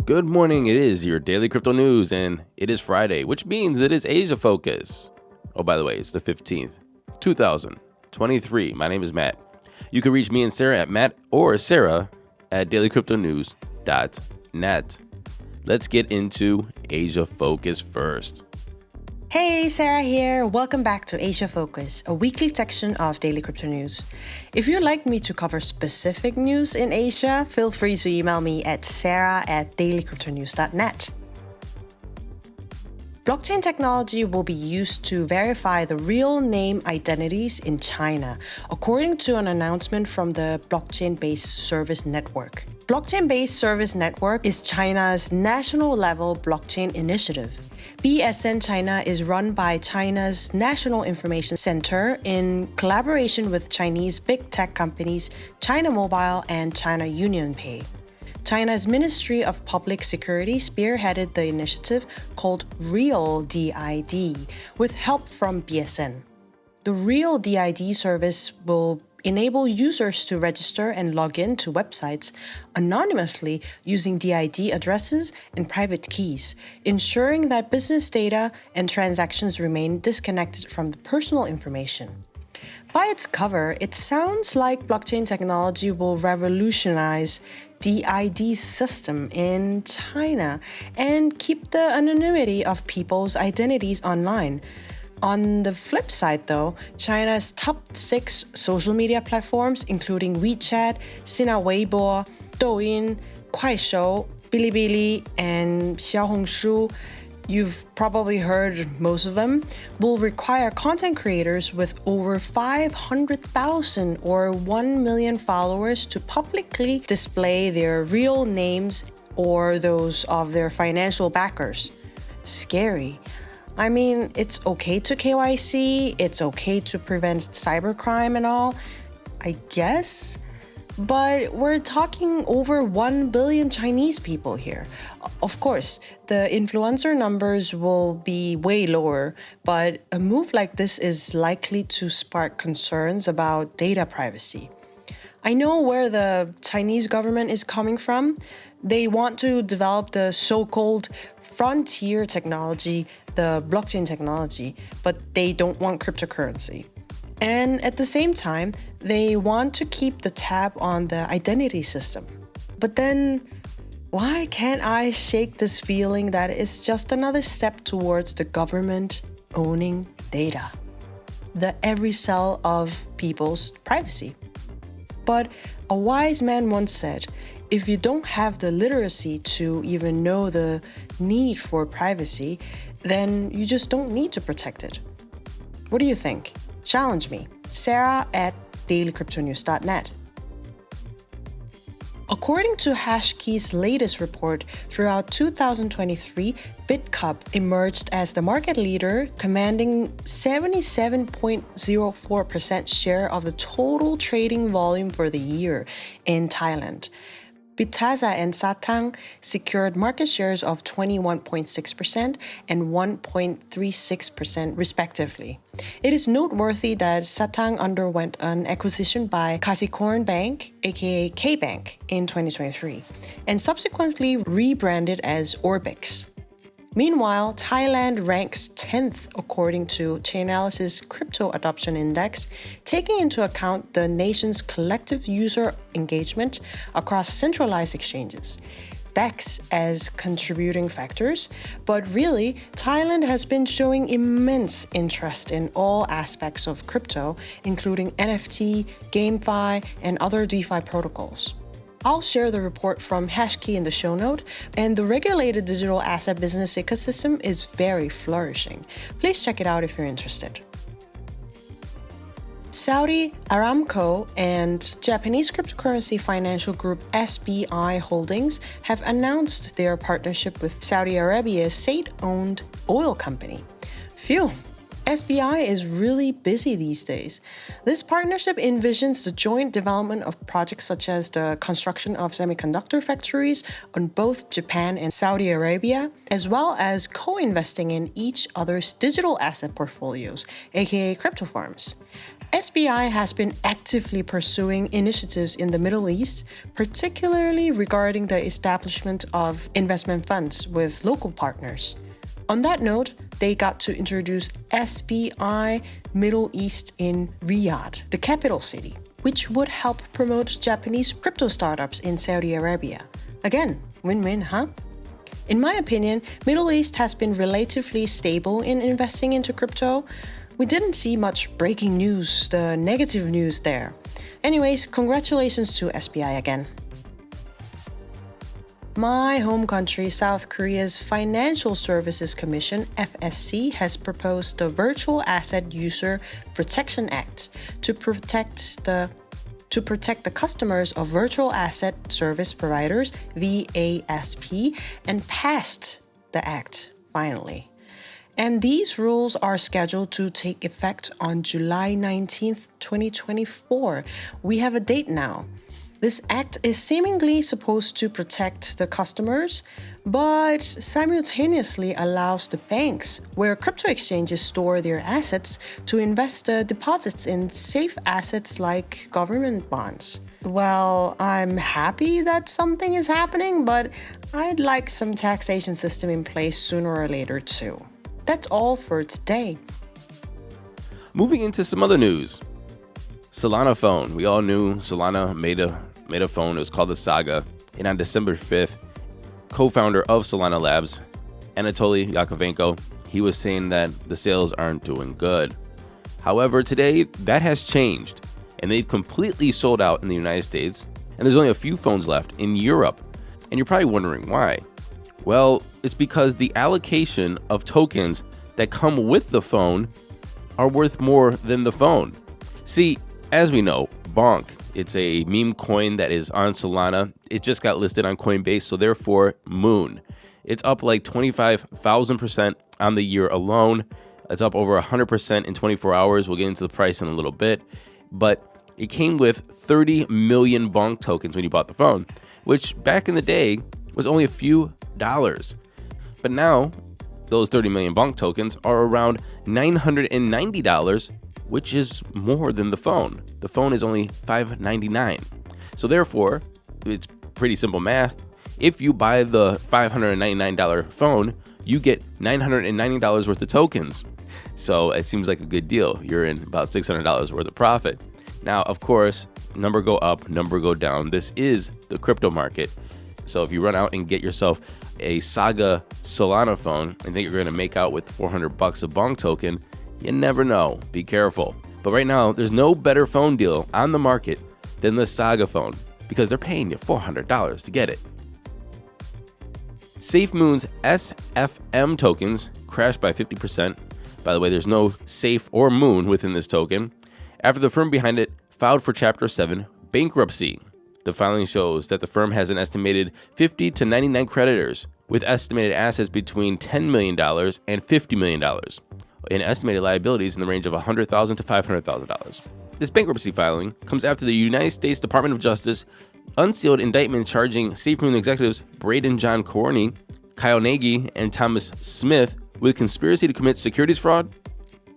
Good morning, it is your daily crypto news, and it is Friday, which means it is Asia Focus. Oh, by the way, it's the 15th, 2023. My name is Matt. You can reach me and Sarah at Matt or Sarah at dailycryptonews.net. Let's get into Asia Focus first. Hey, Sarah here. Welcome back to Asia Focus, a weekly section of Daily Crypto News. If you'd like me to cover specific news in Asia, feel free to email me at sarah@dailycryptonews.net. Blockchain technology will be used to verify the real name identities in China, according to an announcement from the Blockchain-Based Service Network. Blockchain-Based Service Network is China's national-level blockchain initiative. BSN China is run by China's National Information Center in collaboration with Chinese big tech companies China Mobile and China UnionPay. China's Ministry of Public Security spearheaded the initiative called Real DID with help from BSN. The Real DID service will enable users to register and log in to websites anonymously using DID addresses and private keys, ensuring that business data and transactions remain disconnected from the personal information. By its cover, it sounds like blockchain technology will revolutionize DID system in China and keep the anonymity of people's identities online. On the flip side, though, China's top 6 social media platforms, including WeChat, Sina Weibo, Douyin, Kuaishou, Bilibili, and Xiaohongshu, you've probably heard most of them, will require content creators with over 500,000 or 1 million followers to publicly display their real names or those of their financial backers. Scary. I mean, it's okay to KYC, it's okay to prevent cybercrime and all, I guess. But we're talking over 1 billion Chinese people here. Of course, the influencer numbers will be way lower, but a move like this is likely to spark concerns about data privacy. I know where the Chinese government is coming from. They want to develop the so-called frontier technology, the blockchain technology, but they don't want cryptocurrency. And at the same time, they want to keep the tab on the identity system. But then, why can't I shake this feeling that it's just another step towards the government owning data? The every cell of people's privacy. But a wise man once said, if you don't have the literacy to even know the need for privacy, then you just don't need to protect it. What do you think? Challenge me. Sarah at dailycryptonews.net. According to Hashkey's latest report, throughout 2023, BitCup emerged as the market leader, commanding 77.04% share of the total trading volume for the year in Thailand. Bitasa and Satang secured market shares of 21.6% and 1.36% respectively. It is noteworthy that Satang underwent an acquisition by Kasikorn Bank, aka K-Bank, in 2023, and subsequently rebranded as Orbix. Meanwhile, Thailand ranks 10th according to Chainalysis Crypto Adoption Index, taking into account the nation's collective user engagement across centralized exchanges. DEX as contributing factors, but really, Thailand has been showing immense interest in all aspects of crypto, including NFT, GameFi, and other DeFi protocols. I'll share the report from Hashkey in the show note, and the regulated digital asset business ecosystem is very flourishing. Please check it out if you're interested. Saudi Aramco and Japanese cryptocurrency financial group SBI Holdings have announced their partnership with Saudi Arabia's state-owned oil company. Phew, SBI is really busy these days. This partnership envisions the joint development of projects such as the construction of semiconductor factories on both Japan and Saudi Arabia, as well as co-investing in each other's digital asset portfolios, aka crypto farms. SBI has been actively pursuing initiatives in the Middle East, particularly regarding the establishment of investment funds with local partners. On that note, they got to introduce SBI Middle East in Riyadh, the capital city, which would help promote Japanese crypto startups in Saudi Arabia. Again, win-win, huh? In my opinion, Middle East has been relatively stable in investing into crypto. We didn't see much breaking news, the negative news there. Anyways, congratulations to SBI again. My home country, South Korea's Financial Services Commission, FSC, has proposed the Virtual Asset User Protection Act to protect the customers of virtual asset service providers, VASP, and passed the act finally. And these rules are scheduled to take effect on July 19th, 2024. We have a date now. This act is seemingly supposed to protect the customers, but simultaneously allows the banks, where crypto exchanges store their assets, to invest the deposits in safe assets like government bonds. Well, I'm happy that something is happening, but I'd like some taxation system in place sooner or later too. That's all for today. Moving into some other news. Solana phone. We all knew Solana made a phone. It was called the Saga. And on December 5th, co-founder of Solana Labs, Anatoly Yakovenko, he was saying that the sales aren't doing good. However, today that has changed, and they've completely sold out in the United States, and there's only a few phones left in Europe. And you're probably wondering why. Well, it's because the allocation of tokens that come with the phone are worth more than the phone. See, as we know, Bonk, it's a meme coin that is on Solana. It just got listed on Coinbase, so therefore Moon. It's up like 25,000% on the year alone. It's up over 100% in 24 hours. We'll get into the price in a little bit. But it came with 30 million Bonk tokens when you bought the phone, which back in the day was only a few dollars. But now, those 30 million Bonk tokens are around $990, which is more than the phone. The phone is only $599. So therefore, it's pretty simple math. If you buy the $599 phone, you get $990 worth of tokens. So it seems like a good deal. You're in about $600 worth of profit. Now, of course, number go up, number go down. This is the crypto market. So if you run out and get yourself a Saga Solana phone and think you're going to make out with $400 of Bonk token, you never know. Be careful. But right now, there's no better phone deal on the market than the Saga phone because they're paying you $400 to get it. SafeMoon's SFM tokens crashed by 50%. By the way, there's no Safe or Moon within this token, after the firm behind it filed for Chapter 7 bankruptcy. The filing shows that the firm has an estimated 50 to 99 creditors with estimated assets between $10 million and $50 million and estimated liabilities in the range of $100,000 to $500,000. This bankruptcy filing comes after the United States Department of Justice unsealed indictment charging SafeMoon executives Braden John Corney, Kyle Nagy, and Thomas Smith with conspiracy to commit securities fraud,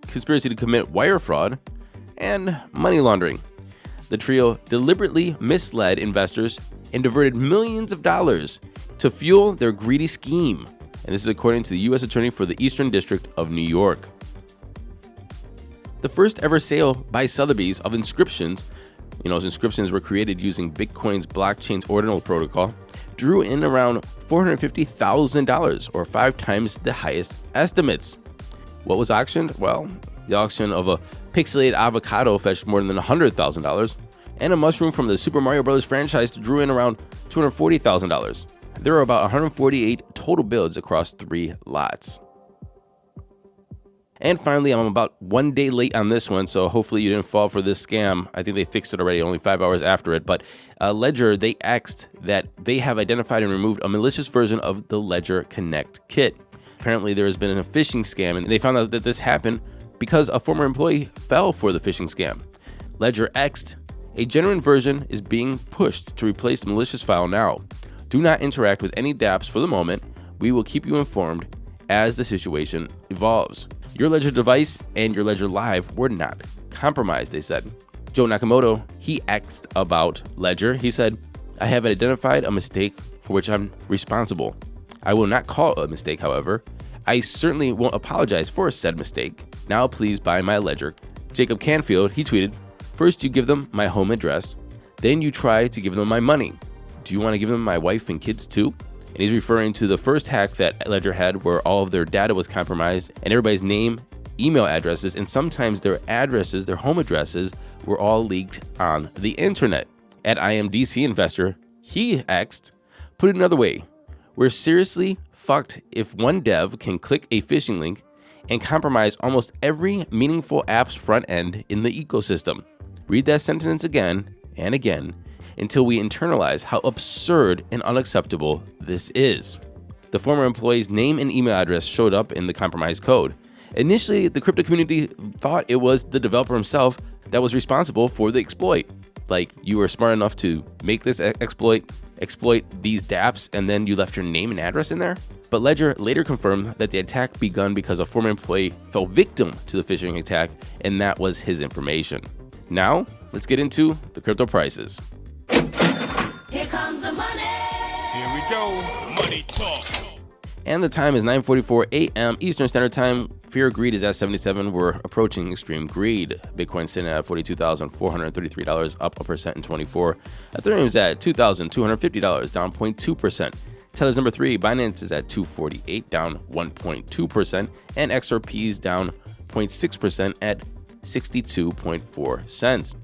conspiracy to commit wire fraud, and money laundering. The trio deliberately misled investors and diverted millions of dollars to fuel their greedy scheme. And this is according to the U.S. Attorney for the Eastern District of New York. The first ever sale by Sotheby's of inscriptions, those inscriptions were created using Bitcoin's blockchain's ordinal protocol, drew in around $450,000, or 5 times the highest estimates. What was auctioned? Well, the auction of a pixelated avocado fetched more than $100,000, and a mushroom from the Super Mario Bros. Franchise drew in around $240,000. There were about 148 total bids across 3 lots. And finally, I'm about 1 day late on this one, so hopefully you didn't fall for this scam. I think they fixed it already, only 5 hours after it. But Ledger, they axed that they have identified and removed a malicious version of the Ledger Connect kit. Apparently, there has been a phishing scam, and they found out that this happened because a former employee fell for the phishing scam. Ledger X'd. A genuine version is being pushed to replace the malicious file now. Do not interact with any dApps for the moment. We will keep you informed as the situation evolves. Your Ledger device and your Ledger Live were not compromised, they said. Joe Nakamoto, he asked about Ledger. He said, I have identified a mistake for which I'm responsible. I will not call it a mistake, however. I certainly won't apologize for said mistake. Now please buy my Ledger. Jacob Canfield, he tweeted, first you give them my home address, then you try to give them my money. Do you want to give them my wife and kids too? And he's referring to the first hack that Ledger had where all of their data was compromised and everybody's name, email addresses, and sometimes their addresses, their home addresses, were all leaked on the internet. At IMDC Investor, he asked, put it another way, we're seriously fucked if one dev can click a phishing link and compromise almost every meaningful app's front end in the ecosystem. Read that sentence again and again until we internalize how absurd and unacceptable this is. The former employee's name and email address showed up in the compromised code. Initially, the crypto community thought it was the developer himself that was responsible for the exploit. Like, you were smart enough to make this exploit these dApps, and then you left your name and address in there? But Ledger later confirmed that the attack begun because a former employee fell victim to the phishing attack, and that was his information. Now, let's get into the crypto prices. Here comes the money. Here we go. Money talk. And the time is 9:44 a.m. Eastern Standard Time. Fear of greed is at 77. We're approaching extreme greed. Bitcoin sitting at $42,433, up 1% in 24. Ethereum is at $2,250, down 0.2%. Tether's number 3. Binance is at 248, down 1.2%. And XRP is down 0.6% at 62.4 cents.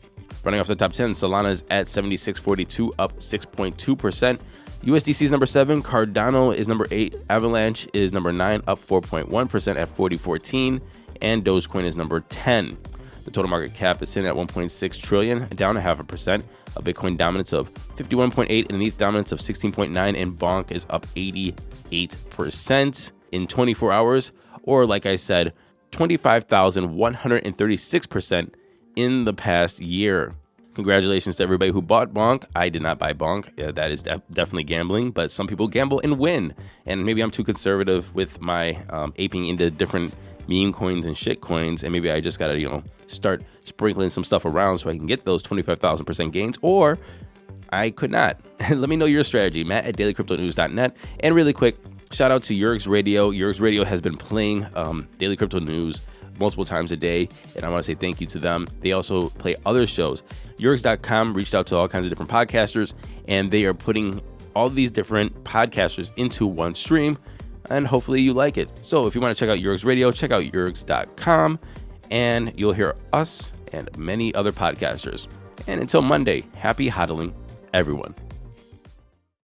Running off the top 10, Solana is at 76.42, up 6.2%. USDC is number 7, Cardano is number 8, Avalanche is number 9, up 4.1% at 40.14, and Dogecoin is number 10. The total market cap is sitting at 1.6 trillion, down 0.5%. A Bitcoin dominance of 51.8 and an ETH dominance of 16.9, and Bonk is up 88% in 24 hours, or like I said, 25,136% in the past year. Congratulations to everybody who bought Bonk. I did not buy Bonk. That is definitely gambling, but some people gamble and win. And maybe I'm too conservative with my aping into different meme coins and shit coins, and maybe I just gotta, start sprinkling some stuff around so I can get those 25,000% gains, or I could not. Let me know your strategy, Matt at dailycryptonews.net. And really quick, shout out to Yerg's Radio. Yerg's Radio has been playing Daily Crypto News multiple times a day, and I want to say thank you to them. They also play other shows. Yergs.com reached out to all kinds of different podcasters, and they are putting all these different podcasters into one stream, and hopefully you like it. So if you want to check out Yergs Radio, check out Yergs.com, and you'll hear us and many other podcasters. And until Monday, happy hodling, everyone.